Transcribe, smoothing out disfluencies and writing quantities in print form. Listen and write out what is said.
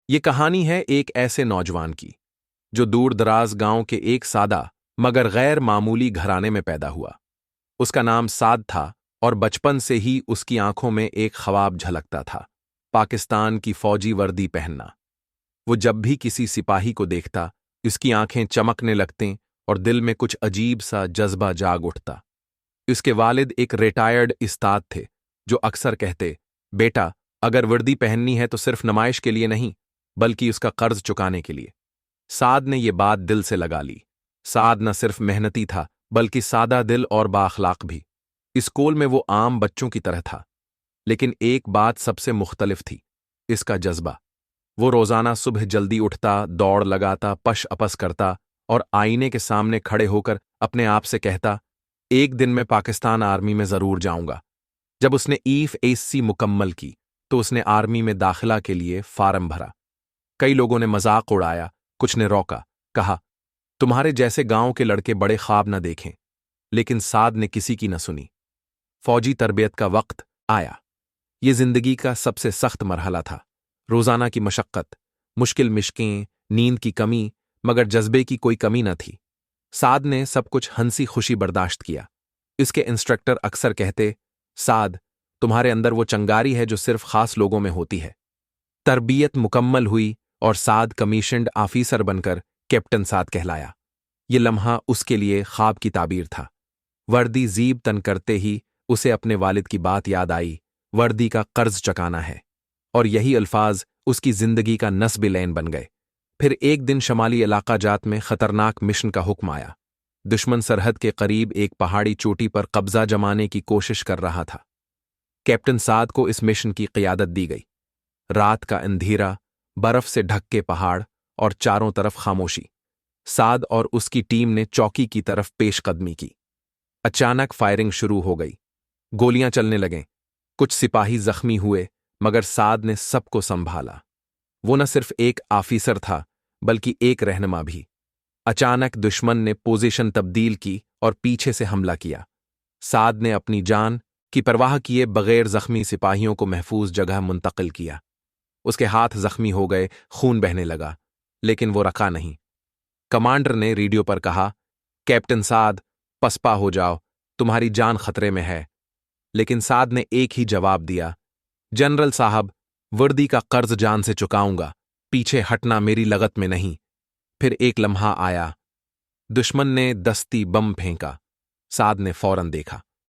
یہ کہانی ہے ایک ایسے نوجوان کی جو دور دراز گاؤں کے ایک سادہ مگر غیر معمولی گھرانے میں پیدا ہوا۔ اس کا نام سعد تھا اور بچپن سے ہی اس کی آنکھوں میں ایک خواب جھلکتا تھا، پاکستان کی فوجی وردی پہننا۔ وہ جب بھی کسی سپاہی کو دیکھتا، اس کی آنکھیں چمکنے لگتیں اور دل میں کچھ عجیب سا جذبہ جاگ اٹھتا۔ اس کے والد ایک ریٹائرڈ استاد تھے جو اکثر کہتے، بیٹا اگر وردی پہننی ہے تو صرف نمائش کے لیے نہیں بلکہ اس کا قرض چکانے کے لیے۔ سعد نے یہ بات دل سے لگا لی۔ سعد نہ صرف محنتی تھا بلکہ سادہ دل اور بااخلاق بھی۔ اسکول میں وہ عام بچوں کی طرح تھا، لیکن ایک بات سب سے مختلف تھی، اس کا جذبہ۔ وہ روزانہ صبح جلدی اٹھتا، دوڑ لگاتا، پش اپس کرتا اور آئینے کے سامنے کھڑے ہو کر اپنے آپ سے کہتا، ایک دن میں پاکستان آرمی میں ضرور جاؤں گا۔ جب اس نے ایف مکمل کی تو اس نے آرمی میں داخلہ کے لیے فارم بھرا۔ کئی لوگوں نے مذاق اڑایا، کچھ نے روکا، کہا تمہارے جیسے گاؤں کے لڑکے بڑے خواب نہ دیکھیں، لیکن سعد نے کسی کی نہ سنی۔ فوجی تربیت کا وقت آیا۔ یہ زندگی کا سب سے سخت مرحلہ تھا، روزانہ کی مشقت، مشکل مشقیں، نیند کی کمی، مگر جذبے کی کوئی کمی نہ تھی۔ سعد نے سب کچھ ہنسی خوشی برداشت کیا۔ اس کے انسٹرکٹر اکثر کہتے، سعد تمہارے اندر وہ چنگاری ہے جو صرف خاص لوگوں میں ہوتی ہے۔ تربیت مکمل ہوئی اور سعد کمیشنڈ آفیسر بن کر کیپٹن سعد کہلایا۔ یہ لمحہ اس کے لیے خواب کی تعبیر تھا۔ وردی زیب تن کرتے ہی اسے اپنے والد کی بات یاد آئی، وردی کا قرض چکانا ہے، اور یہی الفاظ اس کی زندگی کا نصب لین بن گئے۔ پھر ایک دن شمالی علاقہ جات میں خطرناک مشن کا حکم آیا۔ دشمن سرحد کے قریب ایک پہاڑی چوٹی پر قبضہ جمانے کی کوشش کر رہا تھا۔ کیپٹن سعد کو اس مشن کی قیادت دی گئی۔ رات کا اندھیرا، برف سے ڈھک کے پہاڑ اور چاروں طرف خاموشی۔ سعد اور اس کی ٹیم نے چوکی کی طرف پیش قدمی کی۔ اچانک فائرنگ شروع ہو گئی، گولیاں چلنے لگیں، کچھ سپاہی زخمی ہوئے، مگر سعد نے سب کو سنبھالا۔ وہ نہ صرف ایک آفیسر تھا بلکہ ایک رہنما بھی۔ اچانک دشمن نے پوزیشن تبدیل کی اور پیچھے سے حملہ کیا۔ سعد نے اپنی جان کی پرواہ کیے بغیر زخمی سپاہیوں کو محفوظ جگہ منتقل کیا۔ اس کے ہاتھ زخمی ہو گئے، خون بہنے لگا، لیکن وہ رکا نہیں۔ کمانڈر نے ریڈیو پر کہا، کیپٹن سعد پسپا ہو جاؤ، تمہاری جان خطرے میں ہے۔ لیکن سعد نے ایک ہی جواب دیا، جنرل صاحب وردی کا قرض جان سے چکاؤں گا، پیچھے ہٹنا میری لغت میں نہیں۔ پھر ایک لمحہ آیا، دشمن نے دستی بم پھینکا۔ سعد نے فوراً دیکھا،